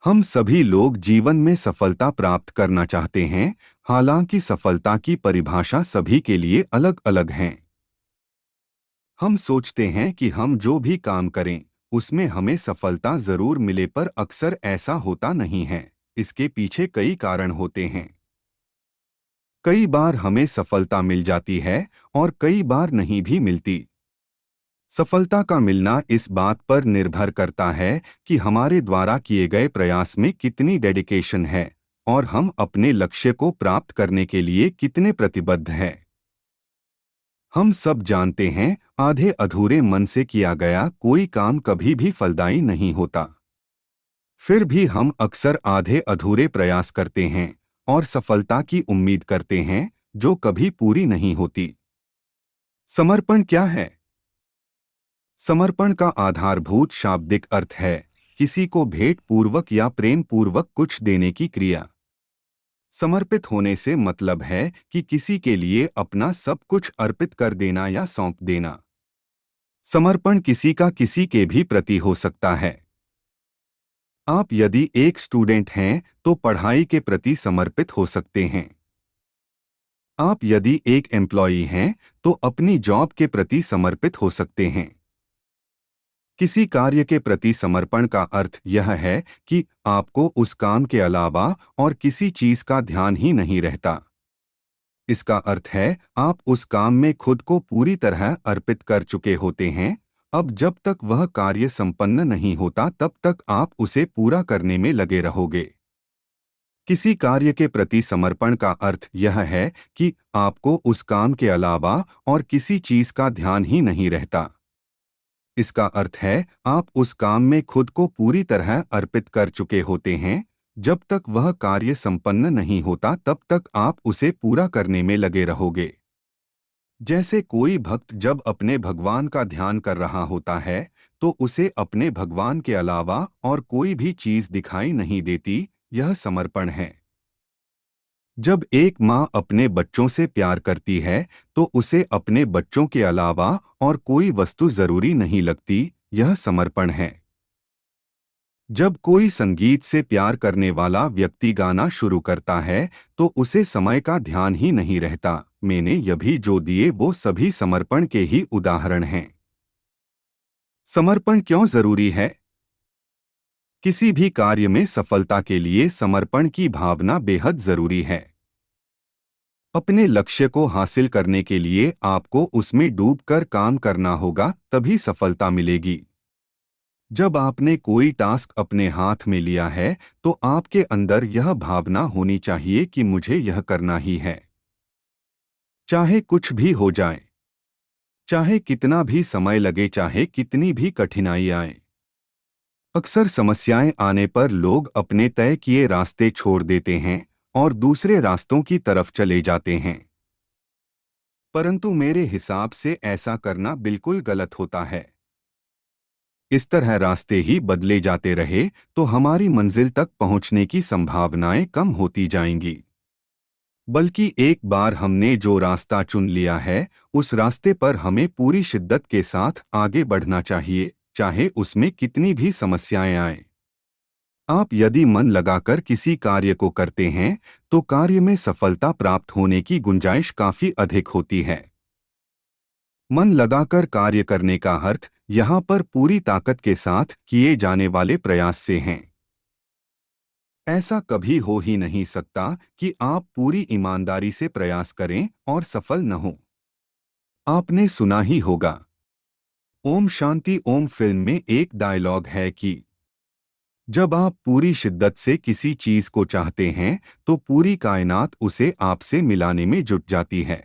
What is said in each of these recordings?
हम सभी लोग जीवन में सफलता प्राप्त करना चाहते हैं, हालांकि सफलता की परिभाषा सभी के लिए अलग अलग है। हम सोचते हैं कि हम जो भी काम करें, उसमें हमें सफलता जरूर मिले, पर अक्सर ऐसा होता नहीं है। इसके पीछे कई कारण होते हैं। कई बार हमें सफलता मिल जाती है और कई बार नहीं भी मिलती। सफलता का मिलना इस बात पर निर्भर करता है कि हमारे द्वारा किए गए प्रयास में कितनी डेडिकेशन है और हम अपने लक्ष्य को प्राप्त करने के लिए कितने प्रतिबद्ध हैं। हम सब जानते हैं, आधे अधूरे मन से किया गया कोई काम कभी भी फलदायी नहीं होता। फिर भी हम अक्सर आधे अधूरे प्रयास करते हैं और सफलता की उम्मीद करते हैं, जो कभी पूरी नहीं होती। समर्पण क्या है? समर्पण का आधारभूत शाब्दिक अर्थ है किसी को भेंट पूर्वक या प्रेम पूर्वक कुछ देने की क्रिया। समर्पित होने से मतलब है कि किसी के लिए अपना सब कुछ अर्पित कर देना या सौंप देना। समर्पण किसी का किसी के भी प्रति हो सकता है। आप यदि एक स्टूडेंट हैं तो पढ़ाई के प्रति समर्पित हो सकते हैं। आप यदि एक एम्प्लॉई हैं तो अपनी जॉब के प्रति समर्पित हो सकते हैं। किसी कार्य के प्रति समर्पण का अर्थ यह है कि आपको उस काम के अलावा और किसी चीज का ध्यान ही नहीं रहता। इसका अर्थ है आप उस काम में खुद को पूरी तरह अर्पित कर चुके होते हैं। अब जब तक वह कार्य संपन्न नहीं होता तब तक आप उसे पूरा करने में लगे रहोगे। किसी कार्य के प्रति समर्पण का अर्थ यह है कि आपको उस काम के अलावा और किसी चीज का ध्यान ही नहीं रहता। इसका अर्थ है आप उस काम में खुद को पूरी तरह अर्पित कर चुके होते हैं। जब तक वह कार्य संपन्न नहीं होता तब तक आप उसे पूरा करने में लगे रहोगे। जैसे कोई भक्त जब अपने भगवान का ध्यान कर रहा होता है तो उसे अपने भगवान के अलावा और कोई भी चीज दिखाई नहीं देती। यह समर्पण है। जब एक माँ अपने बच्चों से प्यार करती है तो उसे अपने बच्चों के अलावा और कोई वस्तु जरूरी नहीं लगती। यह समर्पण है। जब कोई संगीत से प्यार करने वाला व्यक्ति गाना शुरू करता है तो उसे समय का ध्यान ही नहीं रहता। मैंने यभी जो दिए वो सभी समर्पण के ही उदाहरण हैं। समर्पण क्यों जरूरी है? किसी भी कार्य में सफलता के लिए समर्पण की भावना बेहद जरूरी है। अपने लक्ष्य को हासिल करने के लिए आपको उसमें डूबकर काम करना होगा, तभी सफलता मिलेगी। जब आपने कोई टास्क अपने हाथ में लिया है तो आपके अंदर यह भावना होनी चाहिए कि मुझे यह करना ही है, चाहे कुछ भी हो जाए, चाहे कितना भी समय लगे, चाहे कितनी भी कठिनाई आए। अक्सर समस्याएं आने पर लोग अपने तय किए रास्ते छोड़ देते हैं और दूसरे रास्तों की तरफ चले जाते हैं। परंतु मेरे हिसाब से ऐसा करना बिल्कुल गलत होता है। इस तरह रास्ते ही बदले जाते रहे तो हमारी मंजिल तक पहुंचने की संभावनाएं कम होती जाएंगी। बल्कि एक बार हमने जो रास्ता चुन लिया है उस रास्ते पर हमें पूरी शिद्दत के साथ आगे बढ़ना चाहिए, चाहे उसमें कितनी भी समस्याएं आएं। आप यदि मन लगाकर किसी कार्य को करते हैं तो कार्य में सफलता प्राप्त होने की गुंजाइश काफी अधिक होती है। मन लगाकर कार्य करने का अर्थ यहाँ पर पूरी ताकत के साथ किए जाने वाले प्रयास से हैं। ऐसा कभी हो ही नहीं सकता कि आप पूरी ईमानदारी से प्रयास करें और सफल न हो। आपने सुना ही होगा, ओम शांति ओम फिल्म में एक डायलॉग है कि जब आप पूरी शिद्दत से किसी चीज को चाहते हैं तो पूरी कायनात उसे आपसे मिलाने में जुट जाती है।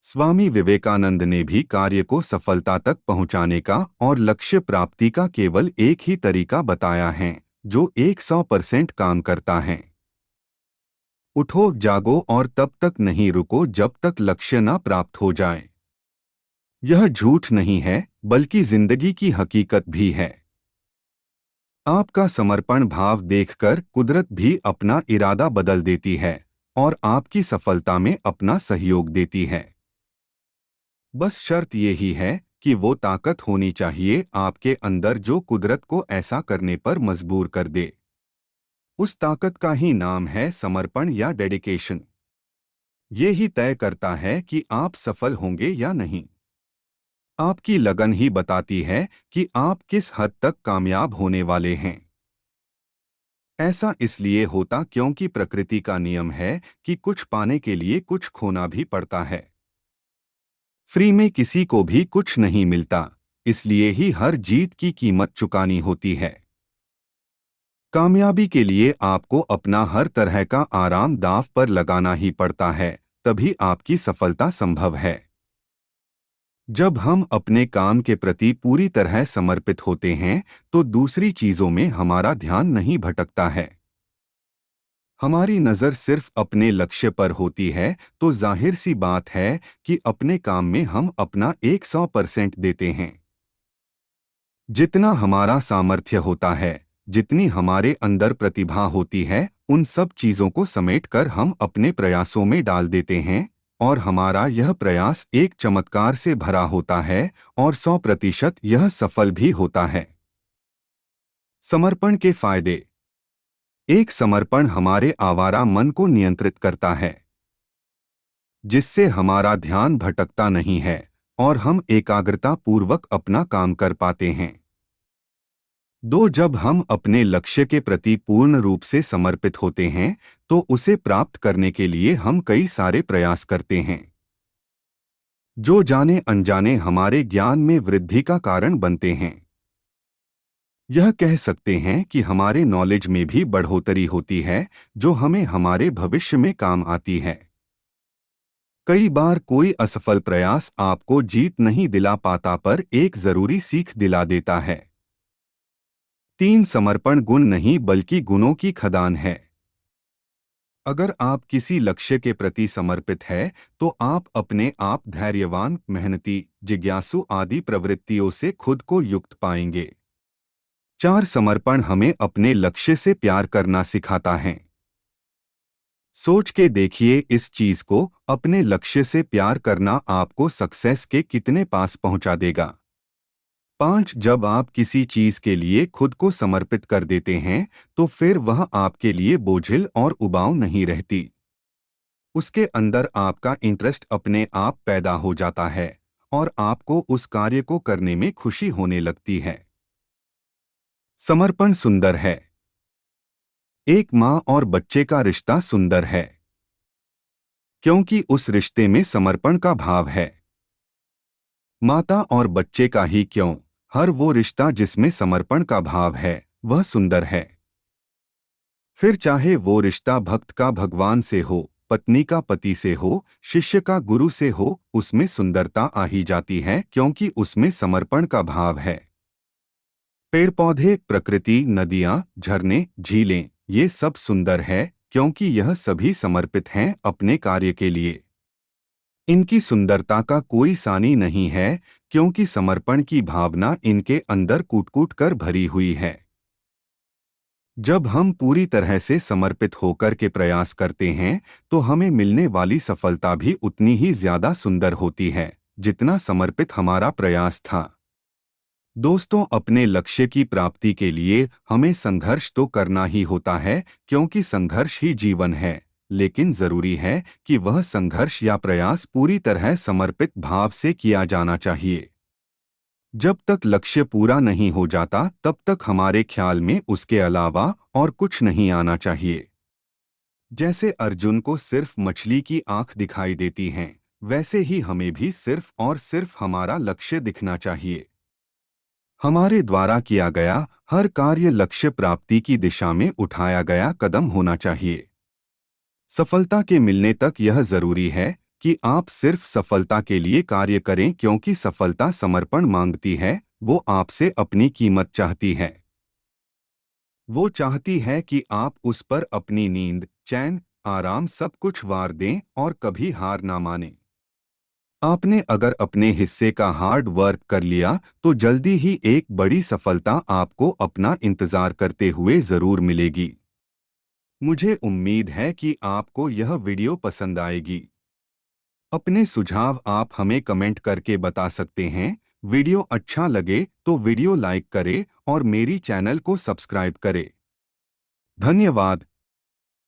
स्वामी विवेकानंद ने भी कार्य को सफलता तक पहुंचाने का और लक्ष्य प्राप्ति का केवल एक ही तरीका बताया है, जो 100% काम करता है। उठो, जागो और तब तक नहीं रुको जब तक लक्ष्य न प्राप्त हो जाए। यह झूठ नहीं है, बल्कि जिंदगी की हकीकत भी है। आपका समर्पण भाव देखकर कुदरत भी अपना इरादा बदल देती है और आपकी सफलता में अपना सहयोग देती है। बस शर्त यही है कि वो ताकत होनी चाहिए आपके अंदर जो कुदरत को ऐसा करने पर मजबूर कर दे। उस ताकत का ही नाम है समर्पण या डेडिकेशन। ये ही तय करता है कि आप सफल होंगे या नहीं। आपकी लगन ही बताती है कि आप किस हद तक कामयाब होने वाले हैं। ऐसा इसलिए होता क्योंकि प्रकृति का नियम है कि कुछ पाने के लिए कुछ खोना भी पड़ता है। फ्री में किसी को भी कुछ नहीं मिलता, इसलिए ही हर जीत की कीमत चुकानी होती है। कामयाबी के लिए आपको अपना हर तरह का आराम दांव पर लगाना ही पड़ता है, तभी आपकी सफलता संभव है। जब हम अपने काम के प्रति पूरी तरह समर्पित होते हैं, तो दूसरी चीजों में हमारा ध्यान नहीं भटकता है। हमारी नज़र सिर्फ अपने लक्ष्य पर होती है, तो जाहिर सी बात है कि अपने काम में हम अपना 100% देते हैं। जितना हमारा सामर्थ्य होता है, जितनी हमारे अंदर प्रतिभा होती है, उन सब चीज़ों को समेटकर हम अपने प्रयासों में डाल देते हैं, और हमारा यह प्रयास एक चमत्कार से भरा होता है और 100% यह सफल भी होता है। समर्पण के फायदे। एक, समर्पण हमारे आवारा मन को नियंत्रित करता है, जिससे हमारा ध्यान भटकता नहीं है और हम एकाग्रता पूर्वक अपना काम कर पाते हैं। 2, जब हम अपने लक्ष्य के प्रति पूर्ण रूप से समर्पित होते हैं, तो उसे प्राप्त करने के लिए हम कई सारे प्रयास करते हैं, जो जाने अनजाने हमारे ज्ञान में वृद्धि का कारण बनते हैं। यह कह सकते हैं कि हमारे नॉलेज में भी बढ़ोतरी होती है, जो हमें हमारे भविष्य में काम आती है। कई बार कोई असफल प्रयास आपको जीत नहीं दिला पाता, पर एक जरूरी सीख दिला देता है। 3, समर्पण गुण नहीं बल्कि गुणों की खदान है। अगर आप किसी लक्ष्य के प्रति समर्पित हैं, तो आप अपने आप धैर्यवान, मेहनती, जिज्ञासु आदि प्रवृत्तियों से खुद को युक्त पाएंगे। 4, समर्पण हमें अपने लक्ष्य से प्यार करना सिखाता है। सोच के देखिए इस चीज को, अपने लक्ष्य से प्यार करना आपको सक्सेस के कितने पास पहुंचा देगा। 5, जब आप किसी चीज के लिए खुद को समर्पित कर देते हैं, तो फिर वह आपके लिए बोझिल और उबाऊ नहीं रहती। उसके अंदर आपका इंटरेस्ट अपने आप पैदा हो जाता है और आपको उस कार्य को करने में खुशी होने लगती है। समर्पण सुंदर है। एक माँ और बच्चे का रिश्ता सुंदर है, क्योंकि उस रिश्ते में समर्पण का भाव है। माता और बच्चे का ही क्यों, हर वो रिश्ता जिसमें समर्पण का भाव है, वह सुंदर है। फिर चाहे वो रिश्ता भक्त का भगवान से हो, पत्नी का पति से हो, शिष्य का गुरु से हो, उसमें सुंदरता आ ही जाती है, क्योंकि उसमें समर्पण का भाव है। पेड़ पौधे, प्रकृति, नदियाँ, झरने, झीलें, ये सब सुंदर है, क्योंकि यह सभी समर्पित हैं अपने कार्य के लिए। इनकी सुंदरता का कोई सानी नहीं है, क्योंकि समर्पण की भावना इनके अंदर कूट-कूट कर भरी हुई है। जब हम पूरी तरह से समर्पित होकर के प्रयास करते हैं, तो हमें मिलने वाली सफलता भी उतनी ही ज्यादा सुंदर होती है, जितना समर्पित हमारा प्रयास था। दोस्तों, अपने लक्ष्य की प्राप्ति के लिए हमें संघर्ष तो करना ही होता है, क्योंकि संघर्ष ही जीवन है, लेकिन जरूरी है कि वह संघर्ष या प्रयास पूरी तरह समर्पित भाव से किया जाना चाहिए। जब तक लक्ष्य पूरा नहीं हो जाता, तब तक हमारे ख्याल में उसके अलावा और कुछ नहीं आना चाहिए। जैसे अर्जुन को सिर्फ मछली की आंख दिखाई देती हैं, वैसे ही हमें भी सिर्फ और सिर्फ हमारा लक्ष्य दिखना चाहिए। हमारे द्वारा किया गया हर कार्य लक्ष्य प्राप्ति की दिशा में उठाया गया कदम होना चाहिए। सफलता के मिलने तक यह जरूरी है कि आप सिर्फ सफलता के लिए कार्य करें, क्योंकि सफलता समर्पण मांगती है। वो आपसे अपनी कीमत चाहती है। वो चाहती है कि आप उस पर अपनी नींद, चैन, आराम सब कुछ वार दें और कभी हार ना मानें। आपने अगर अपने हिस्से का हार्ड वर्क कर लिया, तो जल्दी ही एक बड़ी सफलता आपको अपना इंतजार करते हुए जरूर मिलेगी। मुझे उम्मीद है कि आपको यह वीडियो पसंद आएगी। अपने सुझाव आप हमें कमेंट करके बता सकते हैं। वीडियो अच्छा लगे तो वीडियो लाइक करें और मेरी चैनल को सब्सक्राइब करें। धन्यवाद।